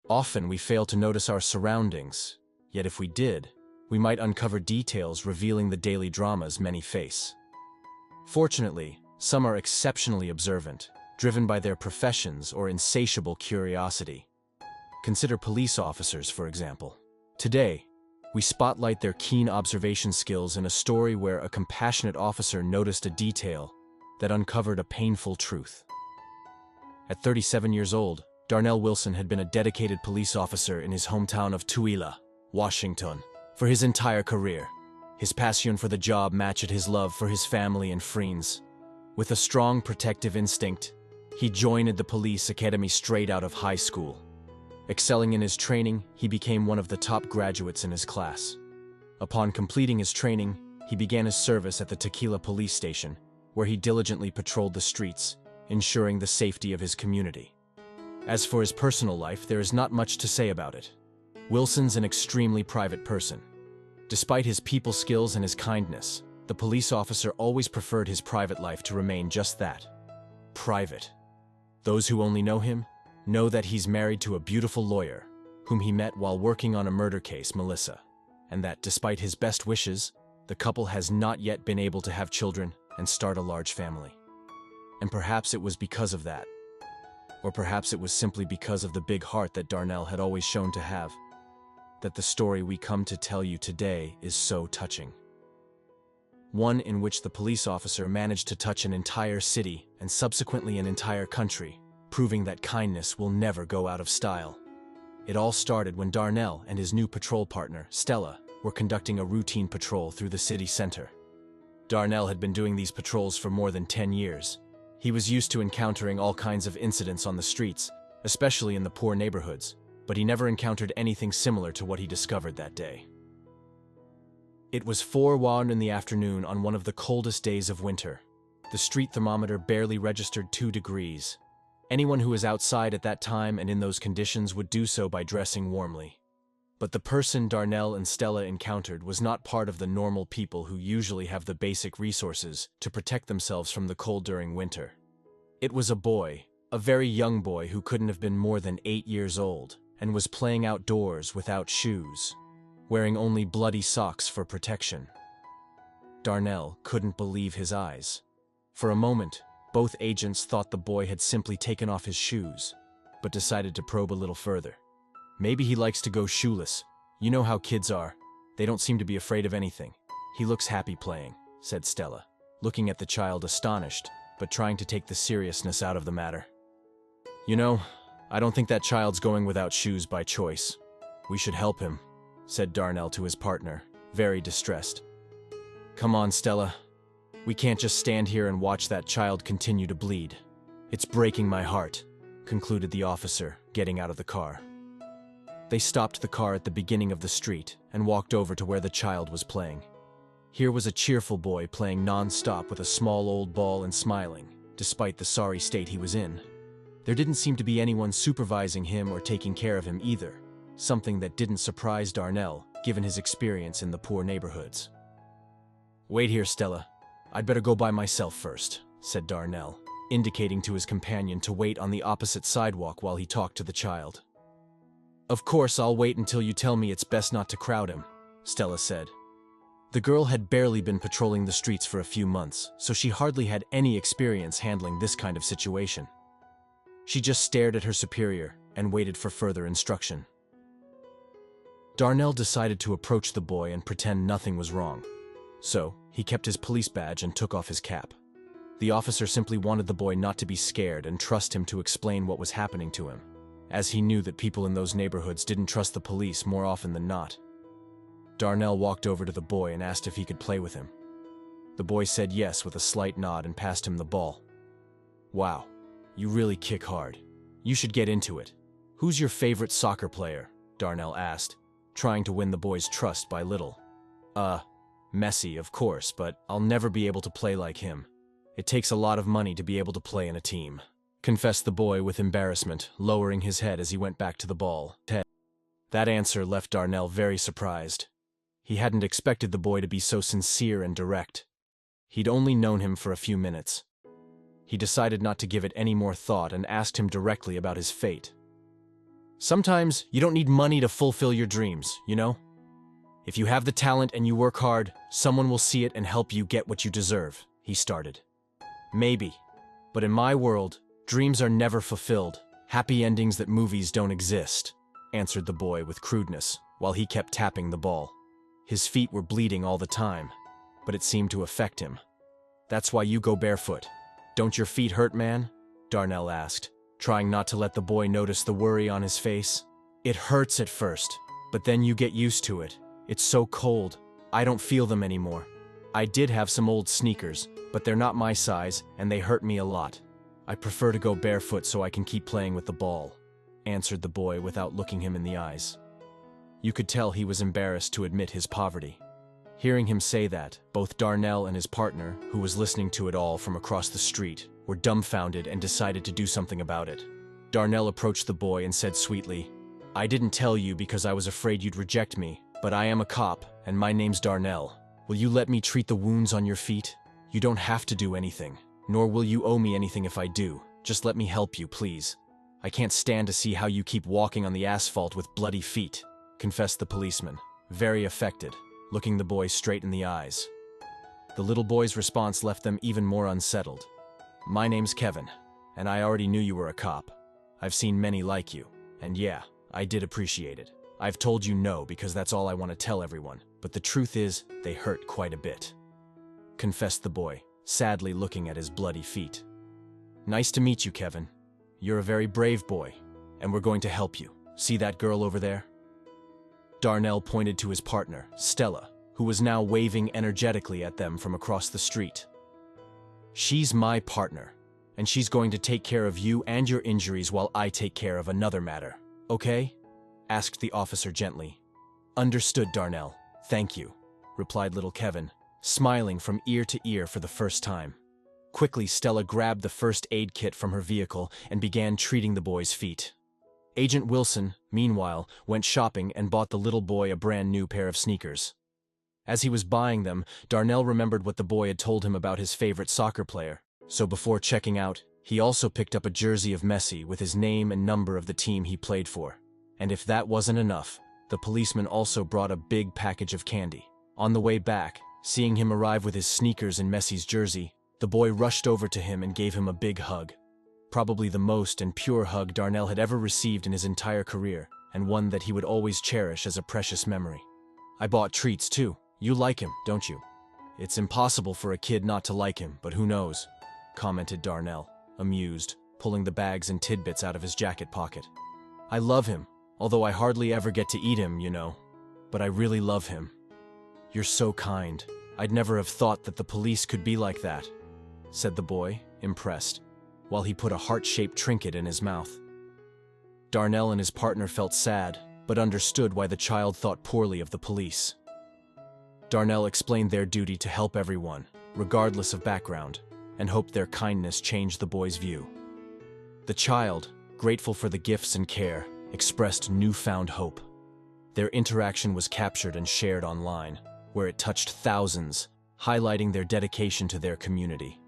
Often we fail to notice our surroundings, yet if we did, we might uncover details revealing the daily dramas many face. Fortunately, some are exceptionally observant, driven by their professions or insatiable curiosity. Consider police officers, for example. Today, we spotlight their keen observation skills in a story where a compassionate officer noticed a detail that uncovered a painful truth. At 37 years old, Darnell Wilson had been a dedicated police officer in his hometown of Tooele, Washington, for his entire career. His passion for the job matched his love for his family and friends. With a strong protective instinct, he joined the police academy straight out of high school. Excelling in his training, he became one of the top graduates in his class. Upon completing his training, he began his service at the Tooele police station, where he diligently patrolled the streets, ensuring the safety of his community. As for his personal life, there is not much to say about it. Wilson's an extremely private person. Despite his people skills and his kindness, the police officer always preferred his private life to remain just that, private. Those who only know him know that he's married to a beautiful lawyer, whom he met while working on a murder case, Melissa, and that despite his best wishes, the couple has not yet been able to have children and start a large family. And perhaps it was because of that, or perhaps it was simply because of the big heart that Darnell had always shown to have, that the story we come to tell you today is so touching. One in which the police officer managed to touch an entire city and subsequently an entire country, proving that kindness will never go out of style. It all started when Darnell and his new patrol partner, Stella, were conducting a routine patrol through the city center. Darnell had been doing these patrols for more than 10 years. He was used to encountering all kinds of incidents on the streets, especially in the poor neighborhoods, but he never encountered anything similar to what he discovered that day. It was 4:01 in the afternoon on one of the coldest days of winter. The street thermometer barely registered 2 degrees. Anyone who was outside at that time and in those conditions would do so by dressing warmly. But the person Darnell and Stella encountered was not part of the normal people who usually have the basic resources to protect themselves from the cold during winter. It was a boy, a very young boy who couldn't have been more than 8 years old, and was playing outdoors without shoes, wearing only bloody socks for protection. Darnell couldn't believe his eyes. For a moment, both agents thought the boy had simply taken off his shoes, but decided to probe a little further. Maybe he likes to go shoeless. You know how kids are. They don't seem to be afraid of anything. He looks happy playing, said Stella, looking at the child astonished, but trying to take the seriousness out of the matter. You know, I don't think that child's going without shoes by choice. We should help him, said Darnell to his partner, very distressed. Come on, Stella. We can't just stand here and watch that child continue to bleed. It's breaking my heart, concluded the officer, getting out of the car. They stopped the car at the beginning of the street and walked over to where the child was playing. Here was a cheerful boy playing non-stop with a small old ball and smiling, despite the sorry state he was in. There didn't seem to be anyone supervising him or taking care of him either, something that didn't surprise Darnell, given his experience in the poor neighborhoods. Wait here, Stella. I'd better go by myself first, said Darnell, indicating to his companion to wait on the opposite sidewalk while he talked to the child. Of course, I'll wait until you tell me it's best not to crowd him, Stella said. The girl had barely been patrolling the streets for a few months, so she hardly had any experience handling this kind of situation. She just stared at her superior and waited for further instruction. Darnell decided to approach the boy and pretend nothing was wrong. So, he kept his police badge and took off his cap. The officer simply wanted the boy not to be scared and trust him to explain what was happening to him, as he knew that people in those neighborhoods didn't trust the police more often than not. Darnell walked over to the boy and asked if he could play with him. The boy said yes with a slight nod and passed him the ball. Wow, you really kick hard. You should get into it. Who's your favorite soccer player? Darnell asked, trying to win the boy's trust by little. Messi, of course, but I'll never be able to play like him. It takes a lot of money to be able to play in a team, confessed the boy with embarrassment, lowering his head as he went back to the ball. That answer left Darnell very surprised. He hadn't expected the boy to be so sincere and direct. He'd only known him for a few minutes. He decided not to give it any more thought and asked him directly about his fate. Sometimes you don't need money to fulfill your dreams, you know? If you have the talent and you work hard, someone will see it and help you get what you deserve, he started. Maybe. But in my world, dreams are never fulfilled. Happy endings that movies don't exist, answered the boy with crudeness, while he kept tapping the ball. His feet were bleeding all the time, but it seemed to affect him. That's why you go barefoot. Don't your feet hurt, man? Darnell asked, trying not to let the boy notice the worry on his face. It hurts at first, but then you get used to it. It's so cold, I don't feel them anymore. I did have some old sneakers, but they're not my size, and they hurt me a lot. I prefer to go barefoot so I can keep playing with the ball, answered the boy without looking him in the eyes. You could tell he was embarrassed to admit his poverty. Hearing him say that, both Darnell and his partner, who was listening to it all from across the street, were dumbfounded and decided to do something about it. Darnell approached the boy and said sweetly, I didn't tell you because I was afraid you'd reject me, but I am a cop, and my name's Darnell. Will you let me treat the wounds on your feet? You don't have to do anything, nor will you owe me anything if I do. Just let me help you, please. I can't stand to see how you keep walking on the asphalt with bloody feet, confessed the policeman, very affected, looking the boy straight in the eyes. The little boy's response left them even more unsettled. My name's Kevin, and I already knew you were a cop. I've seen many like you, and yeah, I did appreciate it. I've told you no because that's all I want to tell everyone, but the truth is, they hurt quite a bit, confessed the boy, sadly looking at his bloody feet. Nice to meet you, Kevin. You're a very brave boy, and we're going to help you. See that girl over there? Darnell pointed to his partner, Stella, who was now waving energetically at them from across the street. She's my partner, and she's going to take care of you and your injuries while I take care of another matter, okay? Asked the officer gently. Understood, Darnell. Thank you, replied little Kevin, smiling from ear to ear for the first time. Quickly, Stella grabbed the first aid kit from her vehicle and began treating the boy's feet. Agent Wilson, meanwhile, went shopping and bought the little boy a brand new pair of sneakers. As he was buying them, Darnell remembered what the boy had told him about his favorite soccer player, so before checking out, he also picked up a jersey of Messi with his name and number of the team he played for. And if that wasn't enough, the policeman also brought a big package of candy. On the way back, seeing him arrive with his sneakers and Messi's jersey, the boy rushed over to him and gave him a big hug. Probably the most and pure hug Darnell had ever received in his entire career, and one that he would always cherish as a precious memory. I bought treats too. You like him, don't you? It's impossible for a kid not to like him, but who knows, commented Darnell, amused, pulling the bags and tidbits out of his jacket pocket. I love him, although I hardly ever get to eat him, you know. But I really love him. You're so kind. I'd never have thought that the police could be like that, said the boy, impressed, while he put a heart-shaped trinket in his mouth. Darnell and his partner felt sad, but understood why the child thought poorly of the police. Darnell explained their duty to help everyone, regardless of background, and hoped their kindness changed the boy's view. The child, grateful for the gifts and care, expressed newfound hope. Their interaction was captured and shared online, where it touched thousands, highlighting their dedication to their community.